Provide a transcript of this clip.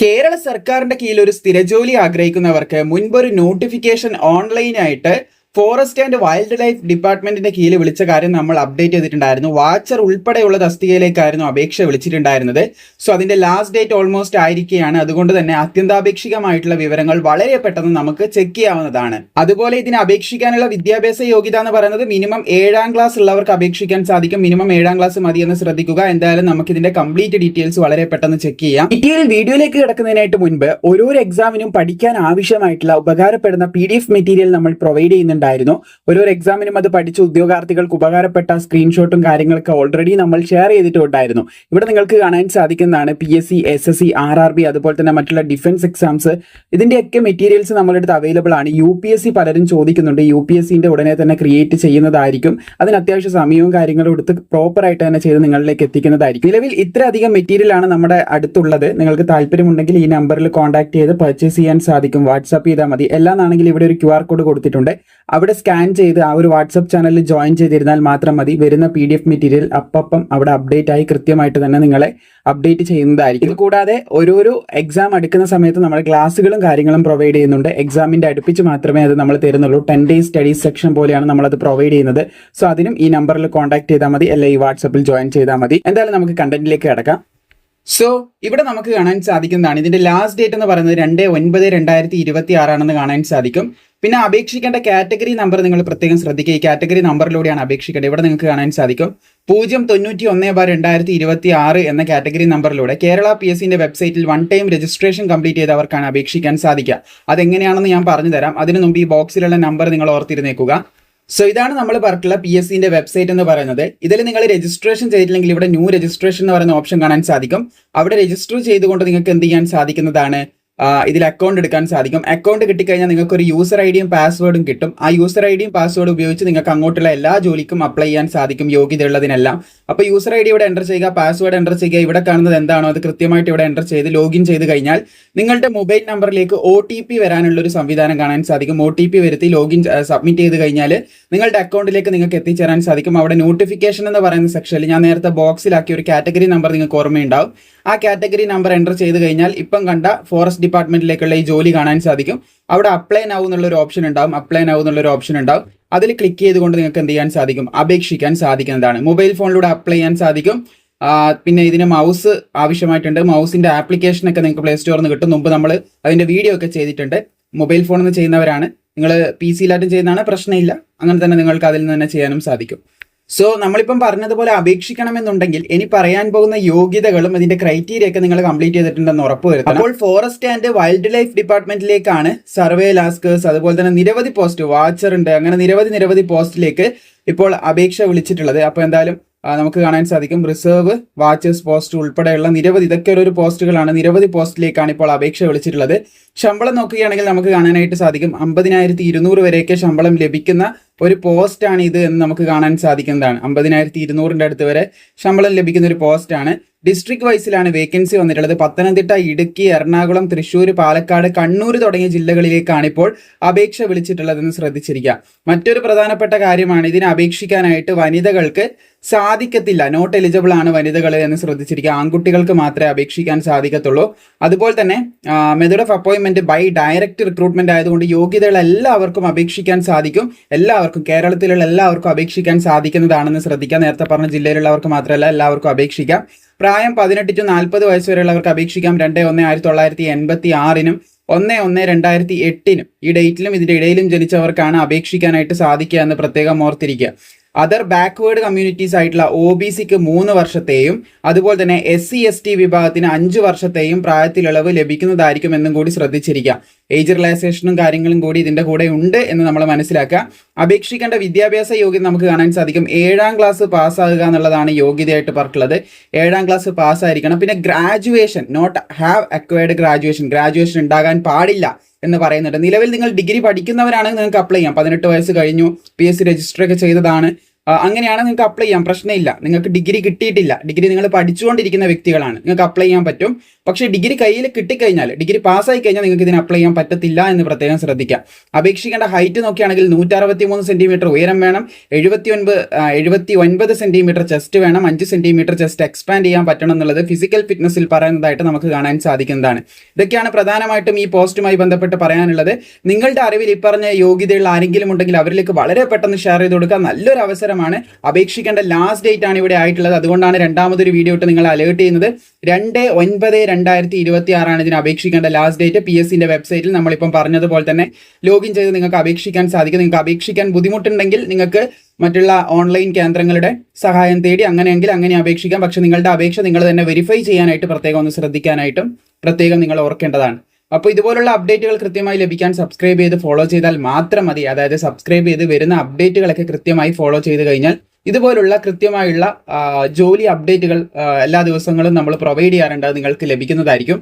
കേരള സർക്കാരിന്റെ കീഴിൽ ഒരു സ്ഥിരജോലി ആഗ്രഹിക്കുന്നവർക്ക് മുൻപൊരു നോട്ടിഫിക്കേഷൻ ഓൺലൈനായിട്ട് ഫോറസ്റ്റ് ആൻഡ് വൈൽഡ് ലൈഫ് ഡിപ്പാർട്ട്മെന്റിന്റെ കീഴിൽ വിളിച്ച കാര്യം നമ്മൾ അപ്ഡേറ്റ് ചെയ്തിട്ടുണ്ടായിരുന്നു. വാച്ചർ ഉൾപ്പെടെയുള്ള തസ്തികയിലേക്കായിരുന്നു അപേക്ഷ വിളിച്ചിട്ടുണ്ടായിരുന്നത്. സോ അതിന്റെ ലാസ്റ്റ് ഡേറ്റ് ഓൾമോസ്റ്റ് ആയിരിക്കുകയാണ്. അതുകൊണ്ട് തന്നെ അത്യന്താപേക്ഷികമായിട്ടുള്ള വിവരങ്ങൾ വളരെ പെട്ടെന്ന് നമുക്ക് ചെക്ക് ചെയ്യാവുന്നതാണ്. അതുപോലെ ഇതിന് അപേക്ഷിക്കാനുള്ള വിദ്യാഭ്യാസ യോഗ്യത എന്ന് പറയുന്നത് മിനിമം 7ാം ക്ലാസ് ഉള്ളവർക്ക് അപേക്ഷിക്കാൻ സാധിക്കും. മിനിമം 7ാം ക്ലാസ് മതിയെന്ന് ശ്രദ്ധിക്കുക. എന്തായാലും നമുക്ക് ഇതിന്റെ കംപ്ലീറ്റ് ഡീറ്റെയിൽസ് വളരെ പെട്ടെന്ന് ചെക്ക് ചെയ്യാം. വീഡിയോയിലേക്ക് കിടക്കുന്നതിനായിട്ട് മുൻപ് ഓരോ എക്സാമിനും പഠിക്കാൻ ആവശ്യമായിട്ടുള്ള ഉപകാരപ്പെടുന്ന PDF മെറ്റീരിയൽ നമ്മൾ പ്രൊവൈഡ് ചെയ്യുന്നുണ്ട്. ഓരോ എക്സാമിനും അത് പഠിച്ച ഉദ്യോഗാർത്ഥികൾക്ക് ഉപകാരപ്പെട്ട സ്ക്രീൻഷോട്ടും കാര്യങ്ങളൊക്കെ ഓൾറെഡി നമ്മൾ ഷെയർ ചെയ്തിട്ടുണ്ടായിരുന്നു. ഇവിടെ നിങ്ങൾക്ക് കാണാൻ സാധിക്കുന്നതാണ് PSC, SSC, RRB അതുപോലെ തന്നെ മറ്റുള്ള ഡിഫൻസ് എക്സാംസ്. ഇതിന്റെയൊക്കെ മെറ്റീരിയൽസ് നമ്മുടെ അടുത്ത് അവൈലബിൾ ആണ്. UPSC പലരും ചോദിക്കുന്നുണ്ട്. UPSCന്റെ ഉടനെ തന്നെ ക്രിയേറ്റ് ചെയ്യുന്നതായിരിക്കും. അതിന് അത്യാവശ്യം സമയവും കാര്യങ്ങളും എടുത്ത് പ്രോപ്പർ ആയിട്ട് തന്നെ ചെയ്ത് നിങ്ങളിലേക്ക് എത്തിക്കുന്നതായിരിക്കും. നിലവിൽ ഇത്രയധികം മെറ്റീരിയൽ ആണ് നമ്മുടെ അടുത്തുള്ളത്. നിങ്ങൾക്ക് താല്പര്യമുണ്ടെങ്കിൽ ഈ നമ്പറിൽ കോൺടാക്ട് ചെയ്ത് പർച്ചേസ് ചെയ്യാൻ സാധിക്കും. വാട്സാപ്പ് ചെയ്താൽ മതി. എല്ലാന്നാണെങ്കിൽ ഇവിടെ ഒരു QR കോഡ് കൊടുത്തിട്ടുണ്ട്. അവിടെ സ്കാൻ ചെയ്ത് ആ ഒരു വാട്സപ്പ് ചാനലിൽ ജോയിൻ ചെയ്തിരുന്നാൽ മാത്രം മതി. വരുന്ന PDF മെറ്റീരിയൽ അപ്പം അവിടെ അപ്ഡേറ്റ് ആയി കൃത്യമായിട്ട് തന്നെ നിങ്ങളെ അപ്ഡേറ്റ് ചെയ്യുന്നതായിരിക്കും. ഇത് കൂടാതെ ഓരോരോ എക്സാം അടുക്കുന്ന സമയത്ത് നമ്മൾ ക്ലാസ്സുകളും കാര്യങ്ങളും പ്രൊവൈഡ് ചെയ്യുന്നുണ്ട്. എക്സാമിന്റെ അടുപ്പിച്ച് മാത്രമേ അത് നമ്മൾ തരുന്നുള്ളൂ. 10 ഡേയ്സ് സ്റ്റഡീസ് സെക്ഷൻ പോലെയാണ് നമ്മളത് പ്രൊവൈഡ് ചെയ്യുന്നത്. സോ അതിനും ഈ നമ്പറിൽ കോൺടാക്ട് ചെയ്താൽ മതി, അല്ലെങ്കിൽ ഈ വാട്സപ്പിൽ ജോയിൻ ചെയ്താൽ മതി. എന്തായാലും നമുക്ക് കണ്ടന്റിലേക്ക് കിടക്കാം. സോ ഇവിടെ നമുക്ക് കാണാൻ സാധിക്കുന്നതാണ് ഇതിന്റെ ലാസ്റ്റ് ഡേറ്റ് എന്ന് പറയുന്നത് 2/9/2026 ആണെന്ന് കാണാൻ സാധിക്കും. പിന്നെ അപേക്ഷിക്കേണ്ട കാറ്റഗറി നമ്പർ നിങ്ങൾ പ്രത്യേകം ശ്രദ്ധിക്കുക. ഈ കാറ്റഗറി നമ്പറിലൂടെയാണ് അപേക്ഷിക്കേണ്ടത്. ഇവിടെ നിങ്ങൾക്ക് കാണാൻ സാധിക്കും 091/2026 എന്ന കാറ്റഗറി നമ്പറിലൂടെ കേരള PSCന്റെ വെബ്സൈറ്റിൽ 1 ടൈം രജിസ്ട്രേഷൻ കംപ്ലീറ്റ് ചെയ്തവർക്കാണ് അപേക്ഷിക്കാൻ സാധിക്കുക. അതെങ്ങനെയാണെന്ന് ഞാൻ പറഞ്ഞു തരാം. അതിനു മുമ്പ് ഈ ബോക്സിലുള്ള നമ്പർ നിങ്ങൾ ഓർത്തിരുന്നേക്കുക. സോ ഇതാണ് നമ്മൾ പറഞ്ഞിട്ടുള്ള PSCന്റെ വെബ്സൈറ്റ് എന്ന് പറയുന്നത്. ഇതിൽ നിങ്ങൾ രജിസ്ട്രേഷൻ ചെയ്തിട്ടില്ലെങ്കിൽ ഇവിടെ ന്യൂ രജിസ്ട്രേഷൻ എന്ന് പറയുന്ന ഓപ്ഷൻ കാണാൻ സാധിക്കും. അവിടെ രജിസ്റ്റർ ചെയ്തുകൊണ്ട് നിങ്ങൾക്ക് എന്ത് ചെയ്യാൻ സാധിക്കുന്നതാണ്, ഇതിൽ അക്കൗണ്ട് എടുക്കാൻ സാധിക്കും. അക്കൗണ്ട് കിട്ടിക്കഴിഞ്ഞാൽ നിങ്ങൾക്ക് ഒരു യൂസർ ഐഡിയും പാസ്വേഡും കിട്ടും. ആ യൂസർ ഐഡിയും പാസ്വേഡും ഉപയോഗിച്ച് നിങ്ങൾക്ക് അങ്ങോട്ടുള്ള എല്ലാ ജോലിക്കും അപ്ലൈ ചെയ്യാൻ സാധിക്കും, യോഗ്യതയുള്ളതിനെല്ലാം. അപ്പോൾ യൂസർ ഐഡി ഇവിടെ എൻ്റർ ചെയ്യുക, പാസ്വേഡ് എൻ്റർ ചെയ്യുക. ഇവിടെ കാണുന്നത് എന്താണോ അത് കൃത്യമായിട്ട് ഇവിടെ എൻ്റർ ചെയ്ത് ലോഗിൻ ചെയ്ത് കഴിഞ്ഞാൽ നിങ്ങളുടെ മൊബൈൽ നമ്പറിലേക്ക് OTP വരാനുള്ളൊരു സംവിധാനം കാണാൻ സാധിക്കും. OTP വരുത്തി ലോഗിൻ സബ്മിറ്റ് ചെയ്ത് കഴിഞ്ഞാൽ നിങ്ങളുടെ അക്കൗണ്ടിലേക്ക് നിങ്ങൾക്ക് എത്തിച്ചേരാൻ സാധിക്കും. അവിടെ നോട്ടിഫിക്കേഷൻ എന്ന് പറയുന്ന സെക്ഷനിൽ ഞാൻ നേരത്തെ ബോക്സിലാക്കിയ ഒരു കാറ്റഗറി നമ്പർ നിങ്ങൾക്ക് ഓർമ്മയുണ്ടാവും. ആ കാറ്റഗറി നമ്പർ എൻ്റർ ചെയ്ത് കഴിഞ്ഞാൽ ഇപ്പം കണ്ട ഫോറസ്റ്റ് ഡിപ്പാർട്ട്മെന്റിലേക്കുള്ള ഈ ജോലി കാണാൻ സാധിക്കും. അവിടെ അപ്ലൈ നൗ എന്നുള്ളൊരു ഓപ്ഷൻ ഉണ്ടാവും. അതിൽ ക്ലിക്ക് ചെയ്തുകൊണ്ട് നിങ്ങൾക്ക് എന്ത് ചെയ്യാൻ സാധിക്കും, അപേക്ഷിക്കാൻ സാധിക്കുന്നതാണ്. മൊബൈൽ ഫോണിലൂടെ അപ്ലൈ ചെയ്യാൻ സാധിക്കും. പിന്നെ ഇതിന് മൗസ് ആവശ്യമായിട്ടുണ്ട്. മൗസിന്റെ ആപ്ലിക്കേഷനൊക്കെ നിങ്ങൾക്ക് പ്ലേ സ്റ്റോറിൽ നിന്ന് കിട്ടും. മുമ്പ് നമ്മൾ അതിന്റെ വീഡിയോ ഒക്കെ ചെയ്തിട്ടുണ്ട്. മൊബൈൽ ഫോണിൽ നിന്ന് ചെയ്യുന്നവരാണ്, നിങ്ങൾ PC-യിലായിട്ടും ചെയ്യുന്നതാണ്, പ്രശ്നമില്ല. അങ്ങനെ തന്നെ നിങ്ങൾക്ക് അതിൽ നിന്ന് തന്നെ ചെയ്യാനും സാധിക്കും. സോ നമ്മളിപ്പം പറഞ്ഞതുപോലെ അപേക്ഷിക്കണമെന്നുണ്ടെങ്കിൽ ഇനി പറയാൻ പോകുന്ന യോഗ്യതകളും അതിന്റെ ക്രൈറ്റീരിയ ഒക്കെ നിങ്ങൾ കംപ്ലീറ്റ് ചെയ്തിട്ടുണ്ടെന്ന് ഉറപ്പുവരുത്തണം. അപ്പോൾ ഫോറസ്റ്റ് ആൻഡ് വൈൽഡ് ലൈഫ് ഡിപ്പാർട്ട്മെന്റിലേക്കാണ് സർവേ ലാസ്കേഴ്സ്, അതുപോലെ തന്നെ നിരവധി പോസ്റ്റ്, വാച്ചർ ഉണ്ട്, അങ്ങനെ നിരവധി പോസ്റ്റിലേക്ക് ഇപ്പോൾ അപേക്ഷ വിളിച്ചിട്ടുള്ളത്. അപ്പോൾ എന്തായാലും നമുക്ക് കാണാൻ സാധിക്കും റിസർവ്, വാച്ചേഴ്സ് പോസ്റ്റ് ഉൾപ്പെടെയുള്ള നിരവധി, ഇതൊക്കെ ഒരു പോസ്റ്റുകളാണ്. നിരവധി പോസ്റ്റിലേക്കാണ് ഇപ്പോൾ അപേക്ഷ വിളിച്ചിട്ടുള്ളത്. ശമ്പളം നോക്കുകയാണെങ്കിൽ നമുക്ക് കാണാനായിട്ട് സാധിക്കും 50,200 വരെയൊക്കെ ശമ്പളം ലഭിക്കുന്ന ഒരു പോസ്റ്റാണ് ഇത് എന്ന് നമുക്ക് കാണാൻ സാധിക്കുന്നതാണ്. 50,200 അടുത്ത് വരെ ശമ്പളം ലഭിക്കുന്ന ഒരു പോസ്റ്റാണ്. ഡിസ്ട്രിക്ട് വൈസിലാണ് വേക്കൻസി വന്നിട്ടുള്ളത്. പത്തനംതിട്ട, ഇടുക്കി, എറണാകുളം, തൃശ്ശൂർ, പാലക്കാട്, കണ്ണൂർ തുടങ്ങിയ ജില്ലകളിലേക്കാണ് ഇപ്പോൾ അപേക്ഷ വിളിച്ചിട്ടുള്ളതെന്ന് ശ്രദ്ധിച്ചിരിക്കുക. മറ്റൊരു പ്രധാനപ്പെട്ട കാര്യമാണ്, ഇതിന് അപേക്ഷിക്കാനായിട്ട് വനിതകൾക്ക് സാധിക്കത്തില്ല, നോട്ട് എലിജിബിൾ ആണ് വനിതകൾ എന്ന് ശ്രദ്ധിച്ചിരിക്കുക. ആൺകുട്ടികൾക്ക് മാത്രമേ അപേക്ഷിക്കാൻ സാധിക്കത്തുള്ളൂ. അതുപോലെ തന്നെ മെത്തേഡ് ഓഫ് അപ്പോയിൻമെന്റ് ബൈ ഡയറക്റ്റ് റിക്രൂട്ട്മെന്റ് ആയതുകൊണ്ട് യോഗ്യതകൾ എല്ലാവർക്കും അപേക്ഷിക്കാൻ സാധിക്കും. എല്ലാവർക്കും, കേരളത്തിലുള്ള എല്ലാവർക്കും അപേക്ഷിക്കാൻ സാധിക്കുന്നതാണെന്ന് ശ്രദ്ധിക്കാം. നേരത്തെ പറഞ്ഞ ജില്ലയിലുള്ളവർക്ക് മാത്രമല്ല, എല്ലാവർക്കും അപേക്ഷിക്കാം. പ്രായം 18 to 40 വയസ്സ് വരെയുള്ളവർക്ക് അപേക്ഷിക്കാം. 2/1/1986നും 1/1/2008 ഈ ഡേറ്റിലും ഇതിന്റെ ഇടയിലും ജനിച്ചവർക്കാണ് അപേക്ഷിക്കാനായിട്ട് സാധിക്കുക എന്ന് പ്രത്യേകം ഓർത്തിരിക്കുക. അതർ ബാക്ക്വേർഡ് കമ്മ്യൂണിറ്റീസ് ആയിട്ടുള്ള OBCക്ക് 3 വർഷത്തെയും അതുപോലെ തന്നെ SC/ST വിഭാഗത്തിന് 5 വർഷത്തെയും പ്രായത്തിലിളവ് ലഭിക്കുന്നതായിരിക്കും എന്നും കൂടി ശ്രദ്ധിച്ചിരിക്കുക. ഏജ് റിലാക്സേഷനും കാര്യങ്ങളും കൂടി ഇതിന്റെ കൂടെ ഉണ്ട് എന്ന് നമ്മൾ മനസ്സിലാക്കുക. അപേക്ഷിക്കേണ്ട വിദ്യാഭ്യാസ യോഗ്യത നമുക്ക് കാണാൻ സാധിക്കും 7ാം ക്ലാസ് പാസ്സാകുക എന്നുള്ളതാണ് യോഗ്യതയായിട്ട് പറഞ്ഞിട്ടുള്ളത്. 7ാം ക്ലാസ് പാസ്സായിരിക്കണം. പിന്നെ graduation, not have acquired graduation ഉണ്ടാകാൻ പാടില്ല എന്ന് പറയുന്നുണ്ട്. നിലവിൽ നിങ്ങൾ ഡിഗ്രി പഠിക്കുന്നവരാണെങ്കിൽ നിങ്ങൾക്ക് അപ്ലൈ ചെയ്യാം. 18 വയസ്സ് കഴിഞ്ഞു, PSC രജിസ്റ്റർ ഒക്കെ ചെയ്തതാണ്, അങ്ങനെയാണ് നിങ്ങൾക്ക് അപ്ലൈ ചെയ്യാം, പ്രശ്നമില്ല. നിങ്ങൾക്ക് ഡിഗ്രി കിട്ടിയിട്ടില്ല, ഡിഗ്രി നിങ്ങൾ പഠിച്ചുകൊണ്ടിരിക്കുന്ന വ്യക്തികളാണ്, നിങ്ങൾക്ക് അപ്ലൈ ചെയ്യാൻ പറ്റും. പക്ഷേ ഡിഗ്രി കയ്യിൽ കിട്ടിക്കഴിഞ്ഞാൽ, ഡിഗ്രി പാസ്സായി കഴിഞ്ഞാൽ നിങ്ങൾക്ക് ഇതിന് അപ്ലൈ ചെയ്യാൻ പറ്റത്തില്ല എന്ന് പ്രത്യേകം ശ്രദ്ധിക്കാം. അപേക്ഷിക്കേണ്ട ഹൈറ്റ് നോക്കുകയാണെങ്കിൽ 163 സെന്റിമീറ്റർ ഉയരം വേണം, 79 സെന്റിമീറ്റർ ചെസ്റ്റ് വേണം, 5 സെന്റിമീറ്റർ ചെസ്റ്റ് എക്സ്പാൻഡ് ചെയ്യാൻ പറ്റണം എന്നുള്ളത് ഫിസിക്കൽ ഫിറ്റ്നസിൽ പറയുന്നതായിട്ട് നമുക്ക് കാണാൻ സാധിക്കുന്നതാണ്. ഇതൊക്കെയാണ് പ്രധാനമായിട്ടും ഈ പോസ്റ്റുമായി ബന്ധപ്പെട്ട് പറയാനുള്ളത്. നിങ്ങളുടെ അറിവിൽ ഈ പറഞ്ഞ യോഗ്യതയുള്ള ആരെങ്കിലും ഉണ്ടെങ്കിൽ അവരിലേക്ക് വളരെ പെട്ടെന്ന് ഷെയർ ചെയ്ത് കൊടുക്കുക. നല്ലൊരു അവസരമാണ്. അപേക്ഷിക്കേണ്ട ലാസ്റ്റ് ഡേറ്റ് ആണ് ഇവിടെ ആയിട്ടുള്ളത്. അതുകൊണ്ടാണ് രണ്ടാമതൊരു വീഡിയോ ഇട്ട് നിങ്ങൾ അലേർട്ട് ചെയ്യുന്നത്. 2/9/2026 ഇതിന് അപേക്ഷിക്കേണ്ട ലാസ്റ്റ് ഡേറ്റ്. PSCന്റെ വെബ്സൈറ്റിൽ നമ്മളിപ്പം പറഞ്ഞതുപോലെ തന്നെ ലോഗിൻ ചെയ്ത് നിങ്ങൾക്ക് അപേക്ഷിക്കാൻ സാധിക്കും. നിങ്ങൾക്ക് അപേക്ഷിക്കാൻ ബുദ്ധിമുട്ടുണ്ടെങ്കിൽ നിങ്ങൾക്ക് മറ്റുള്ള ഓൺലൈൻ കേന്ദ്രങ്ങളുടെ സഹായം തേടി അങ്ങനെയെങ്കിൽ അങ്ങനെ അപേക്ഷിക്കാം. പക്ഷെ നിങ്ങളുടെ അപേക്ഷ നിങ്ങൾ തന്നെ വെരിഫൈ ചെയ്യാനായിട്ട് പ്രത്യേകം ഒന്ന് ശ്രദ്ധിക്കാനായിട്ടും പ്രത്യേകം നിങ്ങൾ ഓർക്കേണ്ടതാണ്. അപ്പോൾ ഇതുപോലുള്ള അപ്ഡേറ്റുകൾ കൃത്യമായി ലഭിക്കാൻ സബ്സ്ക്രൈബ് ചെയ്ത് ഫോളോ ചെയ്താൽ മാത്രം മതി. അതായത് സബ്സ്ക്രൈബ് ചെയ്ത് വരുന്ന അപ്ഡേറ്റുകളൊക്കെ കൃത്യമായി ഫോളോ ചെയ്ത് കഴിഞ്ഞാൽ ഇതുപോലുള്ള കൃത്യമായുള്ള ജോലി അപ്ഡേറ്റുകൾ എല്ലാ ദിവസങ്ങളും നമ്മൾ പ്രൊവൈഡ് ചെയ്യാറുണ്ട്, അത് നിങ്ങൾക്ക് ലഭിക്കുന്നതായിരിക്കും.